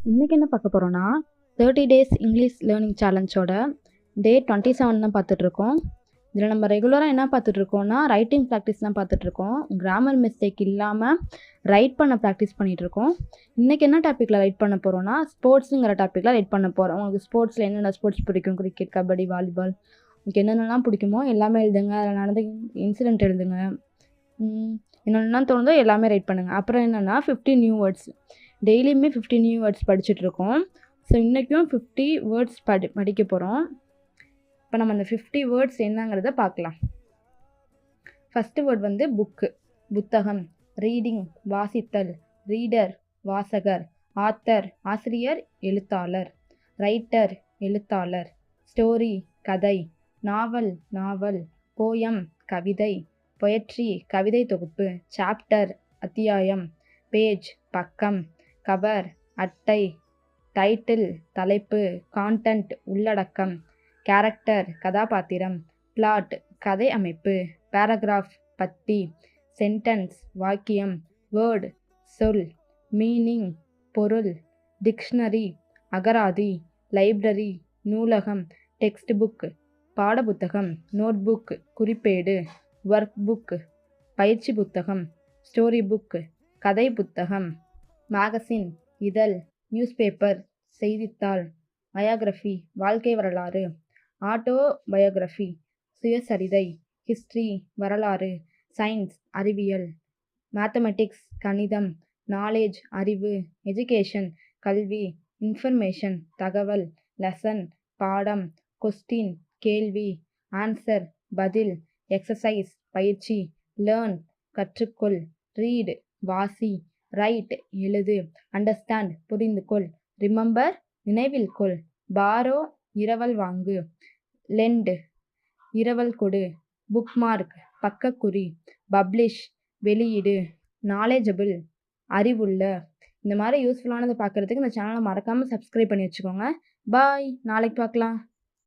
இன்னைக்கு என்ன பார்க்க போறோம்னா, 30 டேஸ் இங்கிலீஷ் லேர்னிங் சேலஞ்சோட டே 27 தான் பார்த்துட்ருக்கோம். இதில் நம்ம ரெகுலரா என்ன பார்த்துட்ருக்கோம்னா, ரைட்டிங் ப்ராக்டிஸ் தான் பார்த்துட்ருக்கோம். கிராமர் மிஸ்டேக் இல்லாம ரைட் பண்ண ப்ராக்டிஸ் பண்ணிகிட்ருக்கோம். இன்றைக்கி என்ன டாப்பிக்கில் ரைட் பண்ண போகிறோம்னா, ஸ்போர்ட்ஸுங்கிற டாப்பிக்கில் ரைட் பண்ண போகிறோம். உங்களுக்கு ஸ்போர்ட்ஸில் என்னென்ன ஸ்போர்ட்ஸ் பிடிக்கும்? கிரிக்கெட், கபடி, வாலிபால், உங்களுக்கு என்னென்னலாம் பிடிக்குமோ எல்லாமே எழுதுங்க. அதில் நடந்த இன்சிடென்ட் எழுதுங்க. என்னென்னலாம் தோணுதோ எல்லாமே ரைட் பண்ணுங்கள். அப்புறம் என்னென்னா 50 நியூ வேர்ட்ஸ். டெய்லியுமே 50 நியூ வேர்ட்ஸ் படிச்சுட்ருக்கோம். ஸோ இன்றைக்கும் 50 வேர்ட்ஸ் படிக்க போகிறோம். இப்போ நம்ம அந்த 50 வேர்ட்ஸ் என்னங்கிறத பார்க்கலாம். ஃபஸ்ட்டு வேர்ட் வந்து புக்கு, புத்தகம். ரீடிங், வாசித்தல். ரீடர், வாசகர். ஆத்தர், ஆசிரியர், எழுத்தாளர். ரைட்டர், எழுத்தாளர். ஸ்டோரி, கதை. நாவல், நாவல். போயம், கவிதை. பொயட்ரி, கவிதை தொகுப்பு. சாப்டர், அத்தியாயம். பேஜ், பக்கம். கவர், அட்டை. டைட்டில், தலைப்பு. கான்டென்ட், உள்ளடக்கம். கேரக்டர், கதாபாத்திரம். பிளாட், கதை அமைப்பு. பேராகிராஃப், பத்தி. சென்டென்ஸ், வாக்கியம். வேர்டு, சொல். மீனிங், பொருள். டிக்ஷனரி, அகராதி. லைப்ரரி, நூலகம். டெக்ஸ்ட் புக், பாடப்புத்தகம். நோட்புக், குறிப்பேடு. ஒர்க் புக், பயிற்சி புத்தகம். ஸ்டோரி புக், கதை புத்தகம். மேகசின், இதழ். நியூஸ் பேப்பர், செய்தித்தாள். பயோகிராஃபி, வாழ்க்கை வரலாறு. ஆட்டோ பயோகிராஃபி, சுயசரிதை. ஹிஸ்ட்ரி, வரலாறு. சயின்ஸ், அறிவியல். மேத்தமெட்டிக்ஸ், கணிதம். நாலேஜ், அறிவு. எஜுகேஷன், கல்வி. இன்ஃபர்மேஷன், தகவல். லெசன், பாடம். கொஸ்டின், கேள்வி. ஆன்சர், பதில். எக்ஸசைஸ், பயிற்சி. லேர்ன், கற்றுக்கொள். ரீட், வாசி. ரைட், எழுது. அண்டர்ஸ்டாண்ட், புரிந்து கொள். ரிமெம்பர், நினைவில் கொள். பாரோ, இரவல் வாங்கு. லெண்ட், இரவல் கொடு. புக்மார்க், பக்கக்குறி. பப்ளிஷ், வெளியீடு. நாலேஜபிள், அறிவுள்ள. இந்த மாதிரி யூஸ்ஃபுல்லானதை பார்க்குறதுக்கு இந்த சேனலை மறக்காமல் சப்ஸ்கிரைப் பண்ணி வச்சுக்கோங்க. பாய், நாளைக்கு பார்க்கலாம்.